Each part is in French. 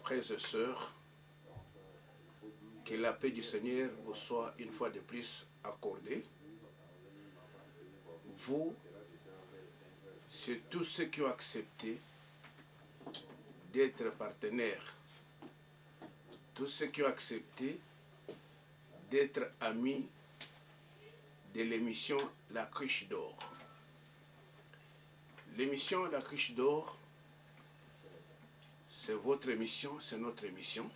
Frères et sœurs, que la paix du Seigneur vous soit une fois de plus accordée. Vous, c'est tous ceux qui ont accepté d'être partenaires, tous ceux qui ont accepté d'être amis de l'émission La Cruche d'Or. L'émission La Cruche d'Or, c'est votre émission, c'est notre émission,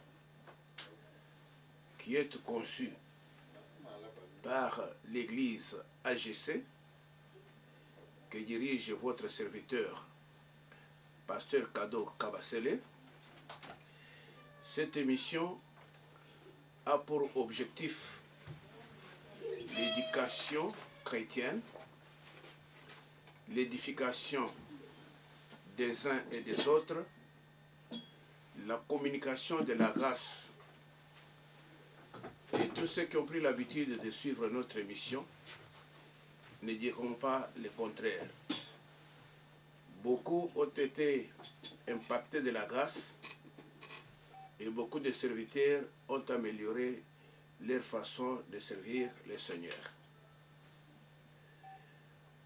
qui est conçue par l'église AGC, que dirige votre serviteur, pasteur Kado Kabasele. Cette émission a pour objectif l'éducation chrétienne, l'édification des uns et des autres, la communication de la grâce. Et tous ceux qui ont pris l'habitude de suivre notre émission ne diront pas le contraire. Beaucoup ont été impactés de la grâce et beaucoup de serviteurs ont amélioré leur façon de servir le Seigneur.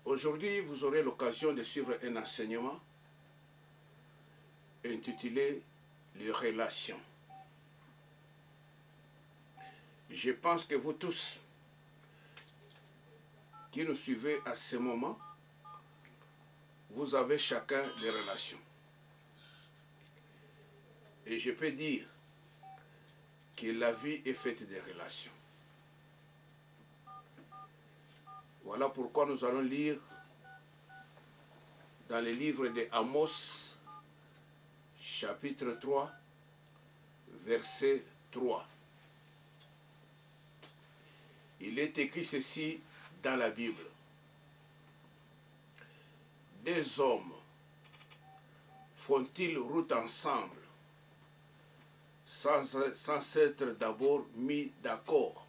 Aujourd'hui, vous aurez l'occasion de suivre un enseignement intitulé « Les relations ». Je pense que vous tous qui nous suivez à ce moment, vous avez chacun des relations. Et je peux dire que la vie est faite de relations. Voilà pourquoi nous allons lire dans le livre de Amos, chapitre 3, verset 3. Il est écrit ceci dans la Bible. Deux hommes font-ils route ensemble sans être d'abord mis d'accord?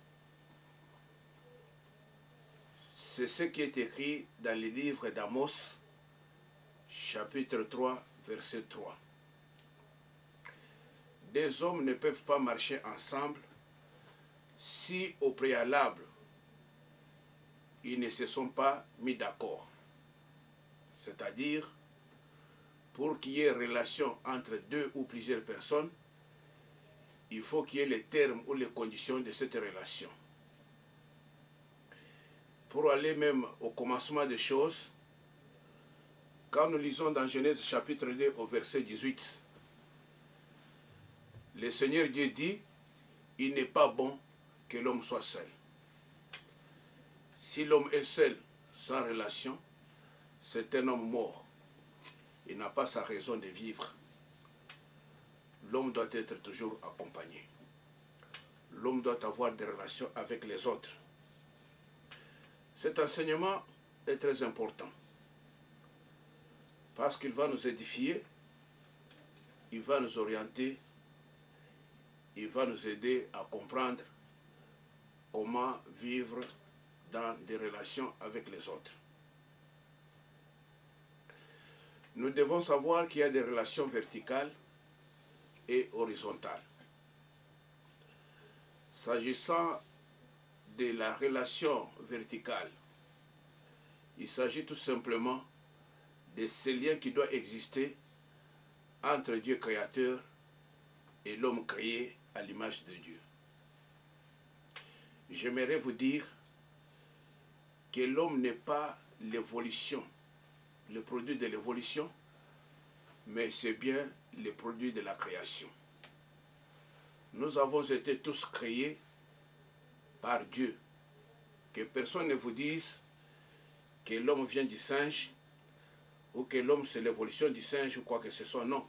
C'est ce qui est écrit dans le livre d'Amos, chapitre 3, verset 3. Deux hommes ne peuvent pas marcher ensemble si au préalable, ils ne se sont pas mis d'accord. C'est-à-dire, pour qu'il y ait relation entre deux ou plusieurs personnes, il faut qu'il y ait les termes ou les conditions de cette relation. Pour aller même au commencement des choses, quand nous lisons dans Genèse chapitre 2 au verset 18, le Seigneur Dieu dit, « Il n'est pas bon que l'homme soit seul. » Si l'homme est seul, sans relation, c'est un homme mort. Il n'a pas sa raison de vivre. L'homme doit être toujours accompagné. L'homme doit avoir des relations avec les autres. Cet enseignement est très important parce qu'il va nous édifier, il va nous orienter, il va nous aider à comprendre comment vivre dans des relations avec les autres. Nous devons savoir qu'il y a des relations verticales et horizontales. S'agissant de la relation verticale, il s'agit tout simplement de ce lien qui doit exister entre Dieu créateur et l'homme créé à l'image de Dieu. J'aimerais vous dire que l'homme n'est pas l'évolution, le produit de l'évolution, mais c'est bien le produit de la création. Nous avons été tous créés par Dieu. Que personne ne vous dise que l'homme vient du singe ou que l'homme c'est l'évolution du singe ou quoi que ce soit. Non.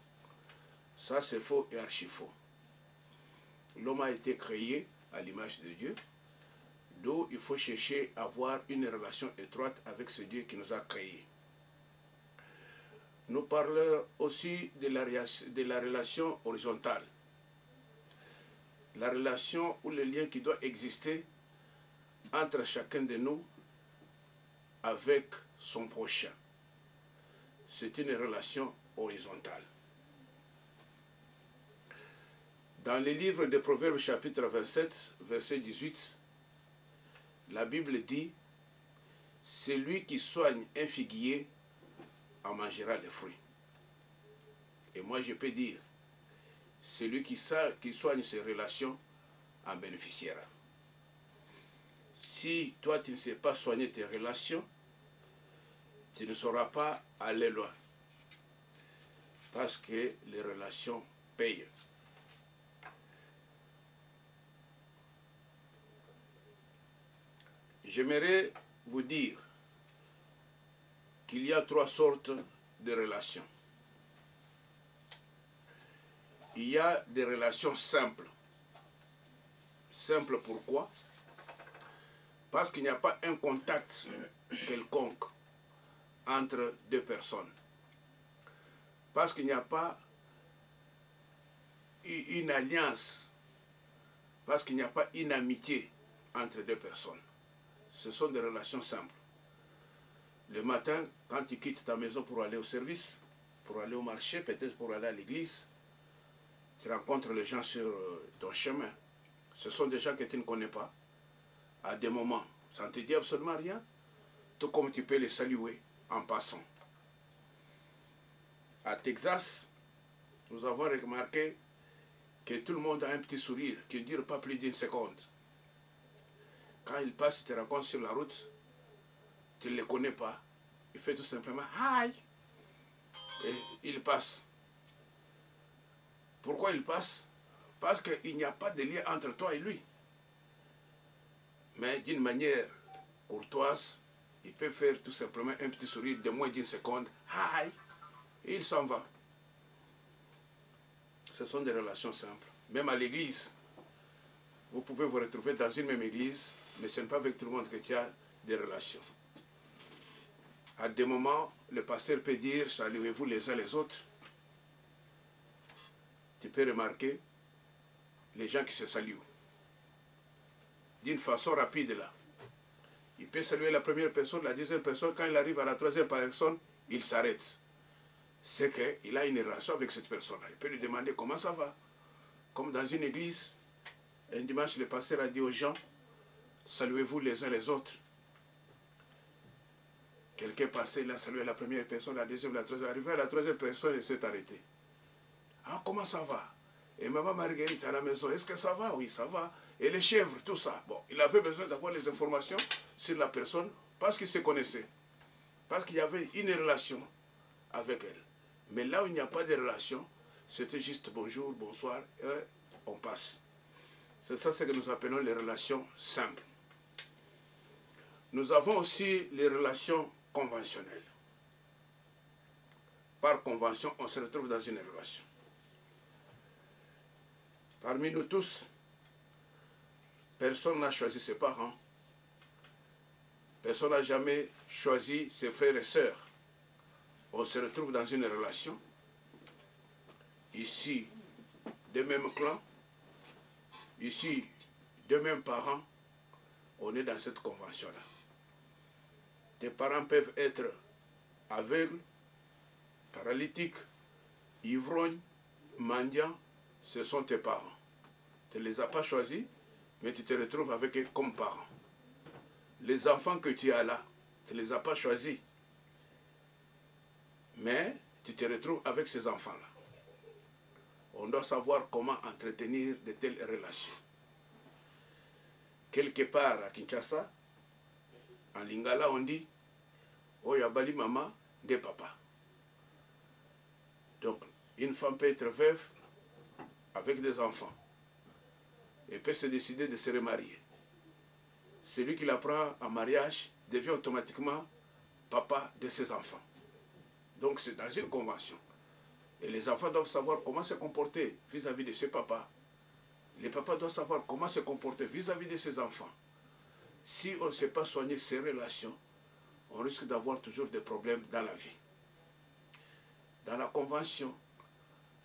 Ça c'est faux et archi faux. L'homme a été créé à l'image de Dieu, d'où il faut chercher à avoir une relation étroite avec ce Dieu qui nous a créés. Nous parlons aussi de la relation horizontale. La relation ou le lien qui doit exister entre chacun de nous avec son prochain. C'est une relation horizontale. Dans le livre de Proverbes chapitre 27, verset 18, la Bible dit « Celui qui soigne un figuier en mangera les fruits. » Et moi je peux dire « Celui qui soigne ses relations en bénéficiera. » Si toi tu ne sais pas soigner tes relations, tu ne sauras pas aller loin. Parce que les relations payent. J'aimerais vous dire qu'il y a 3 sortes de relations. Il y a des relations simples. Simples pourquoi? Parce qu'il n'y a pas un contact quelconque entre 2 personnes. Parce qu'il n'y a pas une alliance. Parce qu'il n'y a pas une amitié entre 2 personnes. Ce sont des relations simples. Le matin, quand tu quittes ta maison pour aller au service, pour aller au marché, peut-être pour aller à l'église, tu rencontres les gens sur ton chemin. Ce sont des gens que tu ne connais pas. À des moments, ça ne te dit absolument rien, tout comme tu peux les saluer en passant. À Texas, nous avons remarqué que tout le monde a un petit sourire qui ne dure pas plus d'1 seconde. Quand il passe, tu te rencontres sur la route, tu ne les connais pas. Il fait tout simplement « Hi !» et il passe. Pourquoi il passe? Parce qu'il n'y a pas de lien entre toi et lui. Mais d'une manière courtoise, il peut faire tout simplement un petit sourire de moins d'1 seconde. « Hi !» et il s'en va. Ce sont des relations simples. Même à l'église, vous pouvez vous retrouver dans une même église, mais ce n'est pas avec tout le monde que tu as des relations. À des moments, le pasteur peut dire « Saluez-vous les uns les autres ». Tu peux remarquer les gens qui se saluent. D'une façon rapide là. Il peut saluer la première personne, la deuxième personne. Quand il arrive à la troisième personne, il s'arrête. C'est qu'il a une relation avec cette personne-là. Il peut lui demander comment ça va. Comme dans une église, un dimanche, le pasteur a dit aux gens, saluez-vous les uns les autres. Quelqu'un passait, il a salué la première personne, la deuxième, la troisième. Arrivé à la troisième personne, il s'est arrêté. Ah, comment ça va? Et maman Marguerite à la maison, est-ce que ça va? Oui, ça va. Et les chèvres, tout ça. Bon, il avait besoin d'avoir les informations sur la personne parce qu'il se connaissait. Parce qu'il y avait une relation avec elle. Mais là où il n'y a pas de relation, c'était juste bonjour, bonsoir, et on passe. C'est ça ce que nous appelons les relations simples. Nous avons aussi les relations conventionnelles. Par convention, on se retrouve dans une relation. Parmi nous tous, personne n'a choisi ses parents. Personne n'a jamais choisi ses frères et sœurs. On se retrouve dans une relation. Ici, de même clan. Ici, de mêmes parents. On est dans cette convention-là. Tes parents peuvent être aveugles, paralytiques, ivrognes, mendiants. Ce sont tes parents. Tu ne les as pas choisis, mais tu te retrouves avec eux comme parents. Les enfants que tu as là, tu ne les as pas choisis, mais tu te retrouves avec ces enfants-là. On doit savoir comment entretenir de telles relations. Quelque part à Kinshasa, en Lingala, on dit « Oyabali maman de papa ». Donc, une femme peut être veuve avec des enfants et peut se décider de se remarier. Celui qui la prend en mariage devient automatiquement papa de ses enfants. Donc c'est dans une convention. Et les enfants doivent savoir comment se comporter vis-à-vis de ses papas. Les papas doivent savoir comment se comporter vis-à-vis de ses enfants. Si on ne sait pas soigner ces relations, on risque d'avoir toujours des problèmes dans la vie. Dans la convention,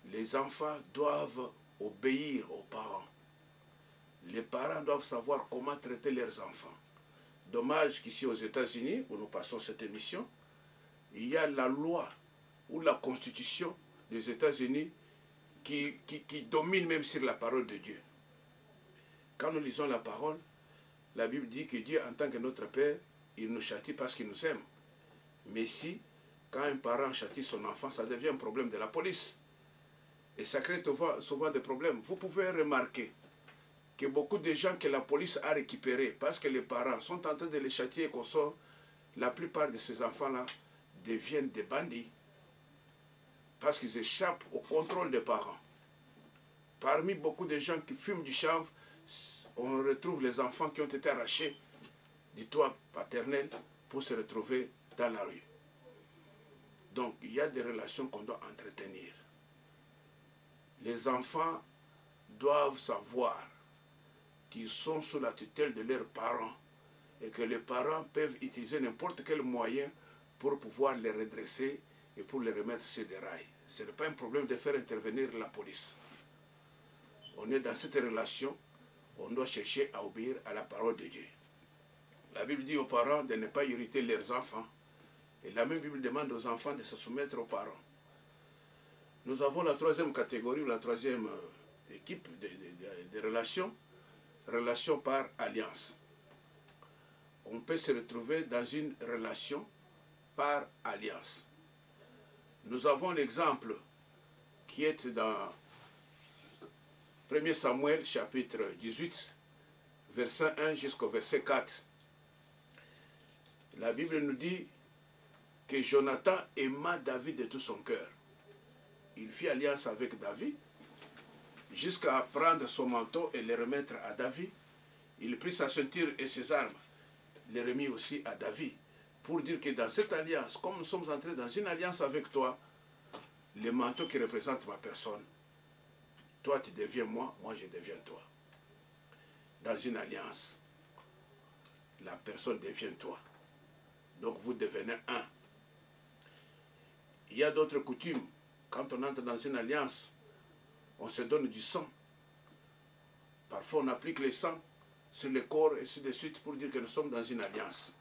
les enfants doivent obéir aux parents. Les parents doivent savoir comment traiter leurs enfants. Dommage qu'ici aux États-Unis, où nous passons cette émission, il y a la loi ou la constitution des États-Unis qui domine même sur la parole de Dieu. Quand nous lisons la parole, la Bible dit que Dieu, en tant que notre Père, il nous châtie parce qu'il nous aime. Mais si, quand un parent châtie son enfant, ça devient un problème de la police. Et ça crée souvent des problèmes. Vous pouvez remarquer que beaucoup de gens que la police a récupérés, parce que les parents sont en train de les châtier et qu'on sort, la plupart de ces enfants-là deviennent des bandits. Parce qu'ils échappent au contrôle des parents. Parmi beaucoup de gens qui fument du chanvre, on retrouve les enfants qui ont été arrachés du toit paternel pour se retrouver dans la rue. Donc, il y a des relations qu'on doit entretenir. Les enfants doivent savoir qu'ils sont sous la tutelle de leurs parents et que les parents peuvent utiliser n'importe quel moyen pour pouvoir les redresser et pour les remettre sur des rails. Ce n'est pas un problème de faire intervenir la police. On est dans cette relation, on doit chercher à obéir à la parole de Dieu. La Bible dit aux parents de ne pas irriter leurs enfants. Et la même Bible demande aux enfants de se soumettre aux parents. Nous avons la troisième catégorie, ou la troisième équipe de relations, relations par alliance. On peut se retrouver dans une relation par alliance. Nous avons l'exemple qui est dans 1 Samuel chapitre 18, verset 1 jusqu'au verset 4. La Bible nous dit que Jonathan aima David de tout son cœur. Il fit alliance avec David jusqu'à prendre son manteau et le remettre à David. Il prit sa ceinture et ses armes, les remit aussi à David, pour dire que dans cette alliance, comme nous sommes entrés dans une alliance avec toi, le manteau qui représente ma personne, toi tu deviens moi, moi je deviens toi. Dans une alliance, la personne devient toi. Donc vous devenez un. Il y a d'autres coutumes. Quand on entre dans une alliance, on se donne du sang. Parfois on applique le sang sur le corps et ainsi de suite pour dire que nous sommes dans une alliance.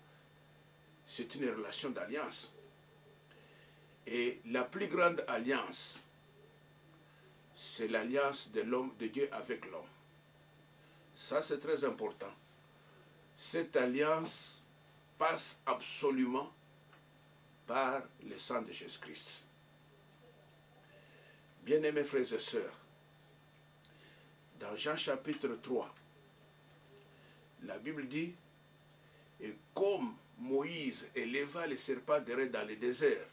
C'est une relation d'alliance. Et la plus grande alliance, c'est l'alliance de l'homme, de Dieu avec l'homme. Ça c'est très important. Cette alliance passe absolument par le sang de Jésus-Christ. Bien-aimés frères et sœurs, dans Jean chapitre 3, la Bible dit, et comme Moïse éleva les serpents d'airain dans le désert,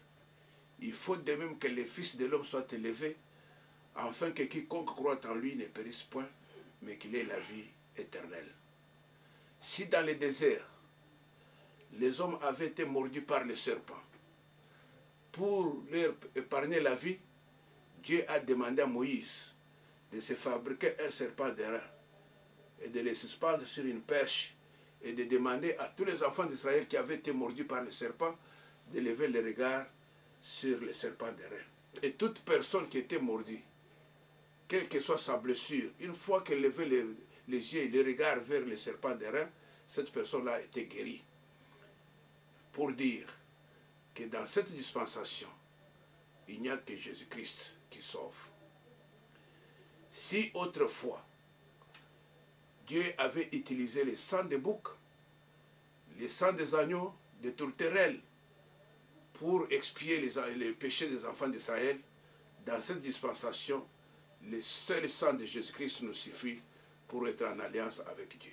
il faut de même que le Fils de l'homme soit élevé, afin que quiconque croit en lui ne périsse point, mais qu'il ait la vie éternelle. Si dans le désert, les hommes avaient été mordus par les serpents, pour leur épargner la vie, Dieu a demandé à Moïse de se fabriquer un serpent d'airain et de le suspendre sur une perche et de demander à tous les enfants d'Israël qui avaient été mordus par le serpent de lever le regard sur le serpent d'airain. Et toute personne qui était mordue, quelle que soit sa blessure, une fois qu'elle levait les yeux et le regard vers le serpent d'airain, cette personne-là était guérie. Pour dire que dans cette dispensation, il n'y a que Jésus-Christ qui sauve. Si autrefois, Dieu avait utilisé le sang des boucs, le sang des agneaux, des tourterelles, pour expier les péchés des enfants d'Israël, dans cette dispensation, le seul sang de Jésus-Christ nous suffit pour être en alliance avec Dieu.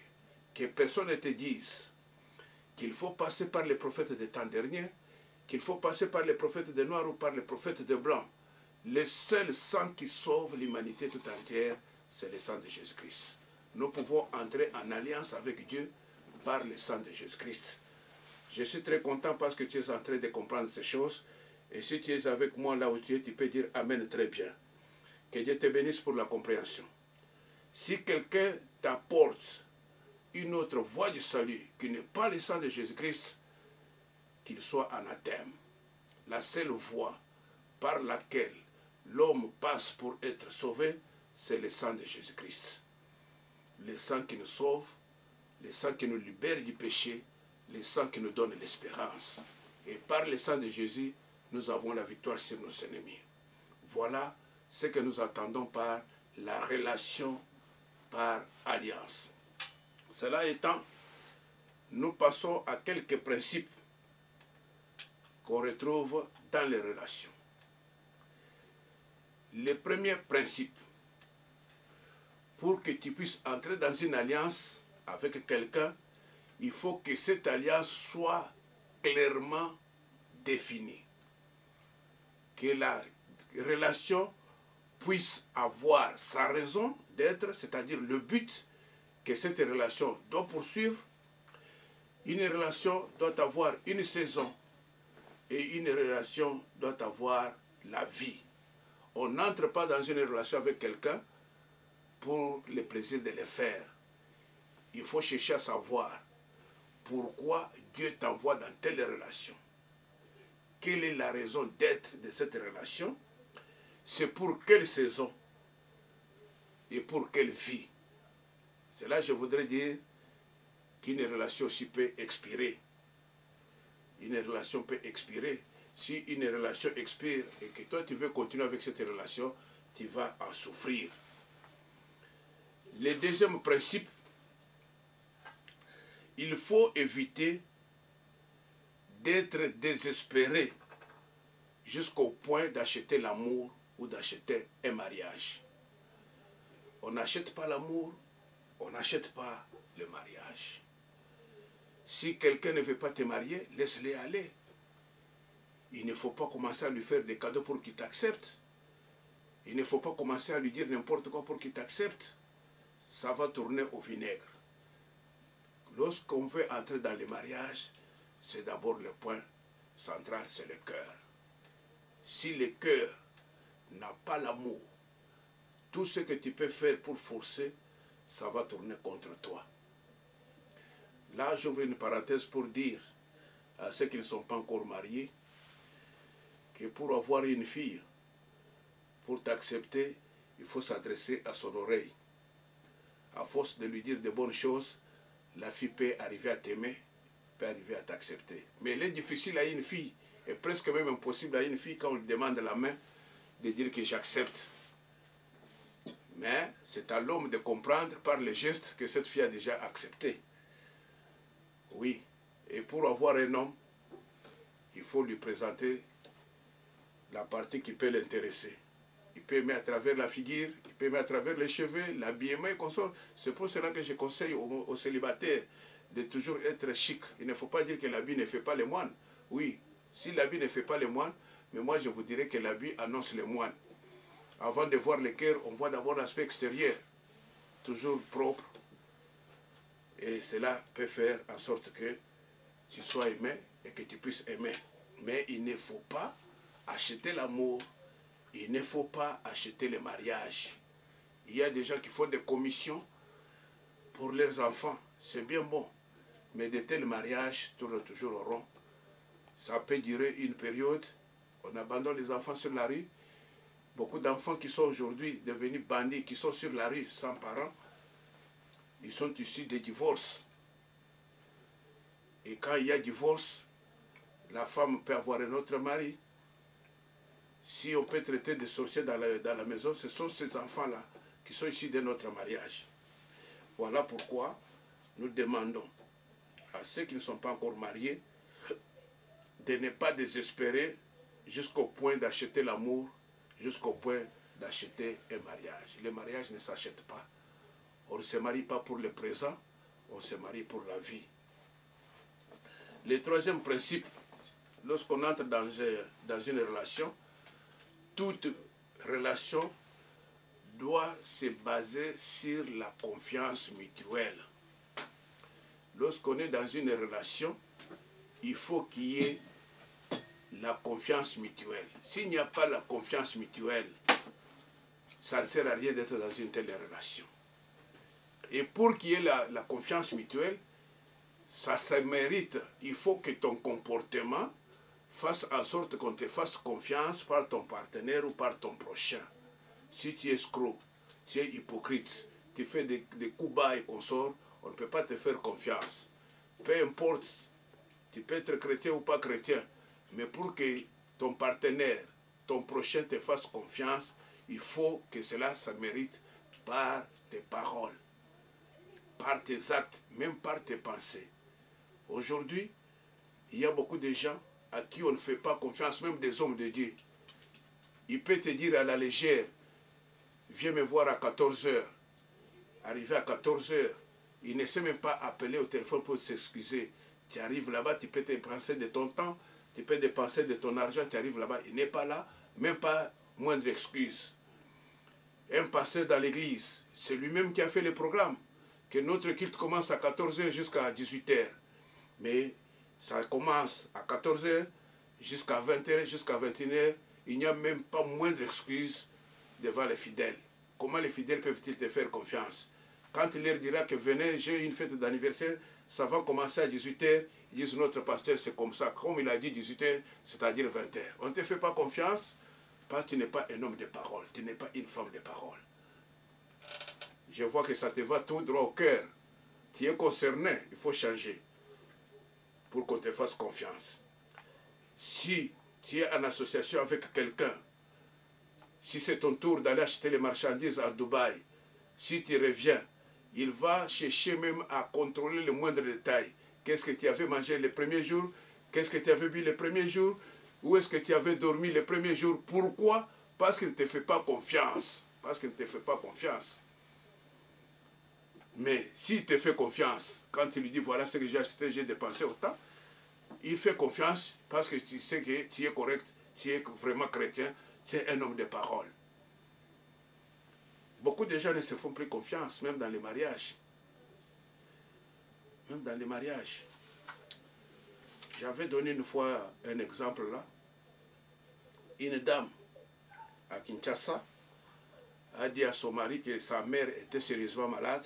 Que personne ne te dise qu'il faut passer par les prophètes des temps derniers, qu'il faut passer par les prophètes de noir ou par les prophètes de blanc. Le seul sang qui sauve l'humanité tout entière, c'est le sang de Jésus-Christ. Nous pouvons entrer en alliance avec Dieu par le sang de Jésus-Christ. Je suis très content parce que tu es en train de comprendre ces choses. Et si tu es avec moi là où tu es, tu peux dire Amen très bien. Que Dieu te bénisse pour la compréhension. Si quelqu'un t'apporte une autre voie du salut qui n'est pas le sang de Jésus-Christ, qu'il soit anathème. La seule voie par laquelle l'homme passe pour être sauvé, c'est le sang de Jésus-Christ. Le sang qui nous sauve, le sang qui nous libère du péché, le sang qui nous donne l'espérance. Et par le sang de Jésus, nous avons la victoire sur nos ennemis. Voilà ce que nous attendons par la relation par alliance. Cela étant, nous passons à quelques principes qu'on retrouve dans les relations. Le premier principe, pour que tu puisses entrer dans une alliance avec quelqu'un, il faut que cette alliance soit clairement définie. Que la relation puisse avoir sa raison d'être, c'est-à-dire le but que cette relation doit poursuivre. Une relation doit avoir une saison et une relation doit avoir la vie. On n'entre pas dans une relation avec quelqu'un pour le plaisir de le faire. Il faut chercher à savoir pourquoi Dieu t'envoie dans telle relation. Quelle est la raison d'être de cette relation? C'est pour quelle saison et pour quelle vie? C'est là que je voudrais dire qu'une relation aussi peut expirer. Une relation peut expirer. Si une relation expire et que toi tu veux continuer avec cette relation, tu vas en souffrir. Le deuxième principe, il faut éviter d'être désespéré jusqu'au point d'acheter l'amour ou d'acheter un mariage. On n'achète pas l'amour, on n'achète pas le mariage. Si quelqu'un ne veut pas te marier, laisse-le aller. Il ne faut pas commencer à lui faire des cadeaux pour qu'il t'accepte. Il ne faut pas commencer à lui dire n'importe quoi pour qu'il t'accepte. Ça va tourner au vinaigre. Lorsqu'on veut entrer dans le mariage, c'est d'abord le point central, c'est le cœur. Si le cœur n'a pas l'amour, tout ce que tu peux faire pour forcer, ça va tourner contre toi. Là, j'ouvre une parenthèse pour dire à ceux qui ne sont pas encore mariés que pour avoir une fille, pour t'accepter, il faut s'adresser à son oreille. À force de lui dire de bonnes choses, la fille peut arriver à t'aimer, peut arriver à t'accepter. Mais il est difficile à une fille, et presque même impossible à une fille quand on lui demande la main, de dire que j'accepte. Mais c'est à l'homme de comprendre par les gestes que cette fille a déjà accepté. Oui, et pour avoir un homme, il faut lui présenter la partie qui peut l'intéresser. Il peut aimer à travers la figure, il peut aimer à travers les cheveux, l'habillement et consort. C'est pour cela que je conseille aux célibataires de toujours être chic. Il ne faut pas dire que l'habit ne fait pas les moines. Oui, si l'habit ne fait pas les moines, mais moi je vous dirais que l'habit annonce les moines. Avant de voir le cœur, on voit d'abord l'aspect extérieur, toujours propre. Et cela peut faire en sorte que tu sois aimé et que tu puisses aimer. Mais il ne faut pas acheter l'amour, il ne faut pas acheter le mariage. Il y a des gens qui font des commissions pour leurs enfants. C'est bien bon. Mais de tels mariages tournent toujours au rond. Ça peut durer une période. On abandonne les enfants sur la rue. Beaucoup d'enfants qui sont aujourd'hui devenus bandits, qui sont sur la rue sans parents, ils sont issus des divorces. Et quand il y a divorce, la femme peut avoir un autre mari. Si on peut traiter de sorciers dans la maison, ce sont ces enfants-là qui sont issus de notre mariage. Voilà pourquoi nous demandons à ceux qui ne sont pas encore mariés de ne pas désespérer jusqu'au point d'acheter l'amour, jusqu'au point d'acheter un mariage. Le mariage ne s'achète pas. On ne se marie pas pour le présent, on se marie pour la vie. Le troisième principe, lorsqu'on entre dans une relation, toute relation doit se baser sur la confiance mutuelle. Lorsqu'on est dans une relation, il faut qu'il y ait la confiance mutuelle. S'il n'y a pas la confiance mutuelle, ça ne sert à rien d'être dans une telle relation. Et pour qu'il y ait la confiance mutuelle, ça se mérite. Il faut que ton comportement fasse en sorte qu'on te fasse confiance par ton partenaire ou par ton prochain. Si tu es escroc, tu es hypocrite, tu fais des coups bas et consorts, on ne peut pas te faire confiance. Peu importe, tu peux être chrétien ou pas chrétien, mais pour que ton partenaire, ton prochain te fasse confiance, il faut que cela se mérite par tes paroles, par tes actes, même par tes pensées. Aujourd'hui, il y a beaucoup de gens à qui on ne fait pas confiance, même des hommes de Dieu. Il peut te dire à la légère, viens me voir à 14 h. Arrivé à 14 h, il ne sait même pas appeler au téléphone pour s'excuser. Tu arrives là-bas, tu peux dépenser de ton temps, tu peux dépenser de ton argent, tu arrives là-bas, il n'est pas là, même pas moindre excuse. Un pasteur dans l'église, c'est lui-même qui a fait le programme, que notre culte commence à 14 h jusqu'à 18 h. Mais ça commence à 14 h jusqu'à 20 h, jusqu'à 21 h. Il n'y a même pas moindre excuse devant les fidèles. Comment les fidèles peuvent-ils te faire confiance? Quand il leur dira que venez, j'ai une fête d'anniversaire, ça va commencer à 18 h, ils disent notre pasteur c'est comme ça. Comme il a dit 18 h, c'est-à-dire 20 h. On ne te fait pas confiance parce que tu n'es pas un homme de parole, tu n'es pas une femme de parole. Je vois que ça te va tout droit au cœur. Tu es concerné, il faut changer pour qu'on te fasse confiance. Si tu es en association avec quelqu'un, si c'est ton tour d'aller acheter les marchandises à Dubaï, si tu reviens, il va chercher même à contrôler le moindre détail. Qu'est-ce que tu avais mangé les premiers jours? Qu'est-ce que tu avais bu les premiers jours? Où est-ce que tu avais dormi les premiers jours? Pourquoi? Parce qu'il ne te fait pas confiance. Parce qu'il ne te fait pas confiance. Mais s'il te fait confiance, quand il lui dit voilà ce que j'ai acheté, j'ai dépensé autant, il fait confiance parce que tu sais que tu es correct, tu es vraiment chrétien, tu es un homme de parole. Beaucoup de gens ne se font plus confiance, même dans les mariages. Même dans les mariages. J'avais donné une fois un exemple là. Une dame à Kinshasa a dit à son mari que sa mère était sérieusement malade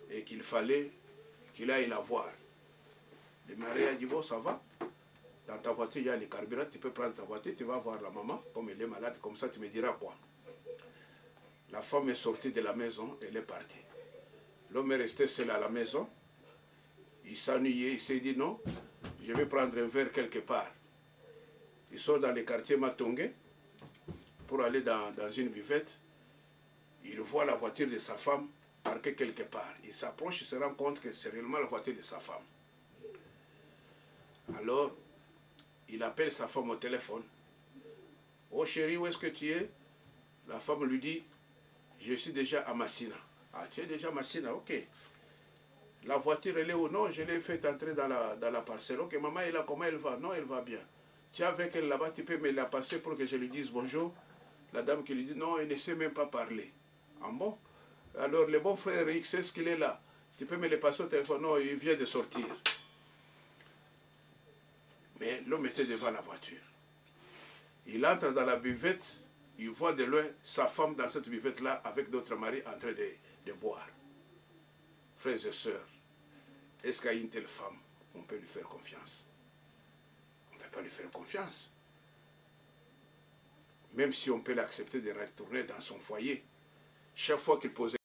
et qu'il fallait qu'il aille la voir. Le mari a dit bon, ça va. Dans ta voiture, il y a les carburants, tu peux prendre ta voiture, tu vas voir la maman, comme elle est malade, comme ça tu me diras quoi. La femme est sortie de la maison, elle est partie. L'homme est resté seul à la maison. Il s'ennuyait, il s'est dit non, je vais prendre un verre quelque part. Il sort dans le quartier Matongé pour aller dans une buvette. Il voit la voiture de sa femme parquée quelque part. Il s'approche, il se rend compte que c'est réellement la voiture de sa femme. Alors, il appelle sa femme au téléphone. Oh chérie, où est-ce que tu es? La femme lui dit, je suis déjà à Massina. Ah, tu es déjà à Massina, ok. La voiture, elle est où? Non, je l'ai fait entrer dans la parcelle. Ok, maman est là, comment elle va? Non, elle va bien. Tu es avec elle là-bas, tu peux me la passer pour que je lui dise bonjour. La dame qui lui dit, non, elle ne sait même pas parler. Ah bon? Alors, le bon frère X, c'est ce qu'il est là. Tu peux me le passer au téléphone? Non, il vient de sortir. Mais l'homme était devant la voiture. Il entre dans la buvette, il voit de loin sa femme dans cette buvette-là avec d'autres maris en train de boire. Frères et sœurs, est-ce qu'à une telle femme, on peut lui faire confiance? On ne peut pas lui faire confiance. Même si on peut l'accepter de retourner dans son foyer, chaque fois qu'il posait